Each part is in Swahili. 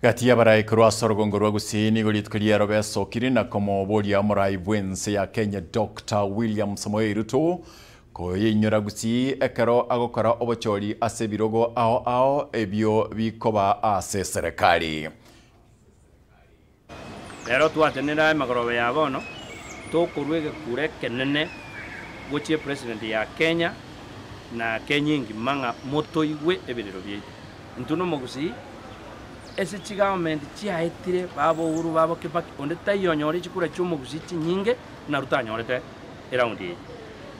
Gati ya barai kurwa sorogongo rwa gusini gulitkulia robe sokiri na komoboria morai bwense ya Kenya Dr. William Samoei Ruto ko yinyura gusi ekero agokora obochori ase birogo ao ebyo bikoba ase serikali. Lero twatenera magorobe ya bono tokurwege kure kenene gochie president ya Kenya na Kenyingi manga motoigwe ebirero bye ntuno mogusi ese government chiaetire babo uru babo Kibaki onde tayonyore chikura chumo gusichi nyinge na rutanyorete eraundi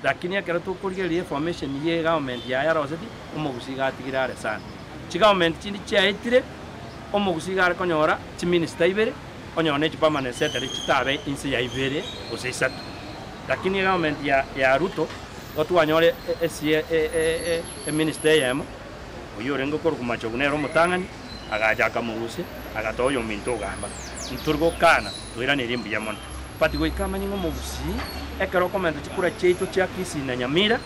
lakini akera tukurgerie formation ye government ya yaroseti omogusi gatigirare sana government chindi chiaetire omogusi gar konyora chi minister ibere onyone chi permanent secretary chitabe insi ya ibere osisatu lakini government ya Ruto otwanyore ese minister yemo uyorengo korukumacho kunero mutangani agajaka mugusi agatoyo minto gamba nturgo kana twira ni rimbu ya mono pati go ikama nyingo mugusi ekero komento chikura cheito cha kisi na Nyamira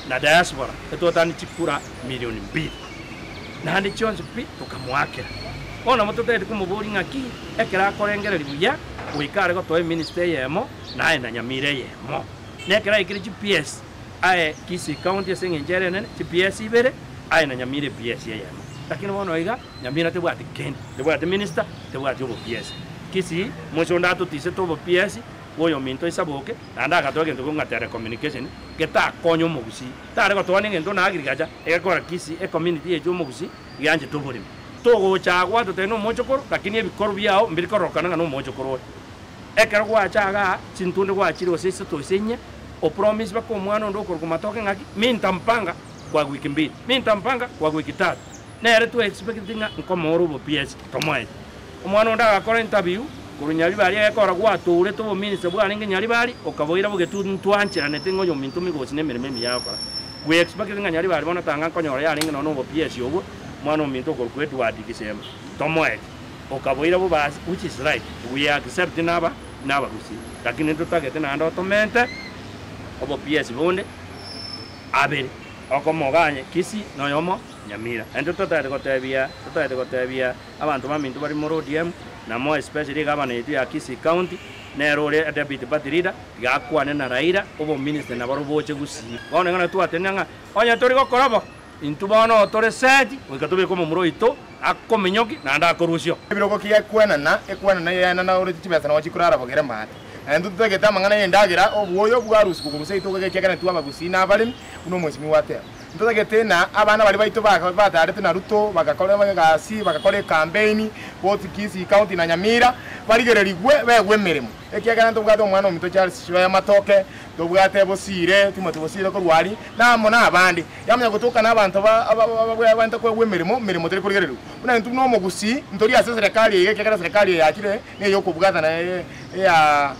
na diaspora etotani chikura milioni 2 na handi chonzo pi tukamwakira ona mutotete kumuburi ngaki ekera korengera libuya uikare go toy minister yemo na Nyamira yemo nekera ikiri GPS ae kisi county sengenjere nene GPS ibere ae na Nyamira PS yemo lakini wana iga Nyamira te bwati ken te bwati minister te bwati obo PS kisi mwisho ndato tise tobo PS woyo minto isaboke nanda akatoke ndo ngata communication geta konyo mugusi tare ko toni ngendo na agrigaja ekora kisi community ye mugusi yanje tobori togo chagwa to teno mochokoro lakini ebikoro byao mbirikoro kana no mochokoro ekero kwa chaga chintunde kwa chiro sese to senya o promise ba ko mwana ndo ko kumatoke ngaki mintampanga kwa wiki mbili mintampanga kwa wiki tatu nere tu expecting nkomoru bo PS tomoe omwana onda akora interview kurunyali bali akora kwa tule to minister bwa ninge nyali bali okaboira bo getu ntwanchira netengo yo mintu migosi ne mireme yakora we expecting nyali bali bona tanga konyora ya ninge no bo PS yobo mwana mintu ko kwetu adikisema tomoe okaboira bo basi which is right we accept naba gusi lakini tutagete na ndo tomente obo PS bonde abere okomoganye kisi no yomo Nyamira ento totete gotebia abantu bamintu bari mu ODM na mo especially government ya Kisii County nerore deputy party leader gakwane na Raila obo minister na baro boche gusi bona ngana twatenanga onya tori gokorabo intu bono tore seti wikatobe komo muroito akomenyoki na nda korusio biroko kiya kwena na yana na ore tibesa na wachikurara bogere mate endo tutageta mangana yendagira obuoyo bwarusi kukuruse itoke kekana tuwa bagusi na bali uno mwesimi wate tutagete na abana bali baito batarete na Ruto bagakora bagasi bagakora campaign both Kisii County na Nyamira baligererigwe begwe mirimo ekiyagana tubwate omwana omito Charles Shibaya matoke tubwate bosire timote bosire ko rwari namo na abandi yamya gutuka na abantu abantu ko mirimo teri kurigererwa una ntu no mugusi ntori ya serikali ekiyagana serikali yakire ne yo kubwata na ya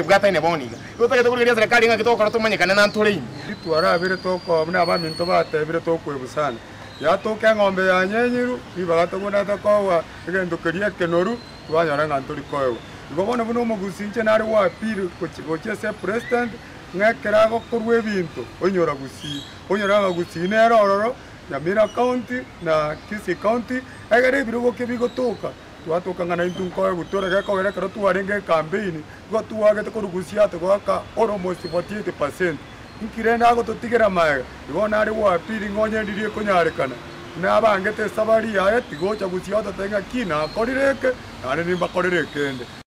bwata ine boniga tutagete kurigerera serikali ngakitoka tumanyekana na ntore twara bire toko mna ba minto bate bire toko ebusana ya toke ngombe ya nyenyiru ibagato gona takowa igendo keria kenoru twanyara ngantori koyo ibona buno mugusi nche nari wa piri koche se president ngakera go korwe binto onyora gusi nero ororo Nyamira County na Kisii County agere biro ke bigo toka twatoka ngana intu koyo gutora ga kogera kero tuarenge campaign go tuagete korugusia to ka almost 48% nkirenda ago tutigera maega ibona ari wa piri ngonye ndirie kunyarekana na abangete sabari ya tigocha gusia to tenga kina korireke nare nimba korireke ende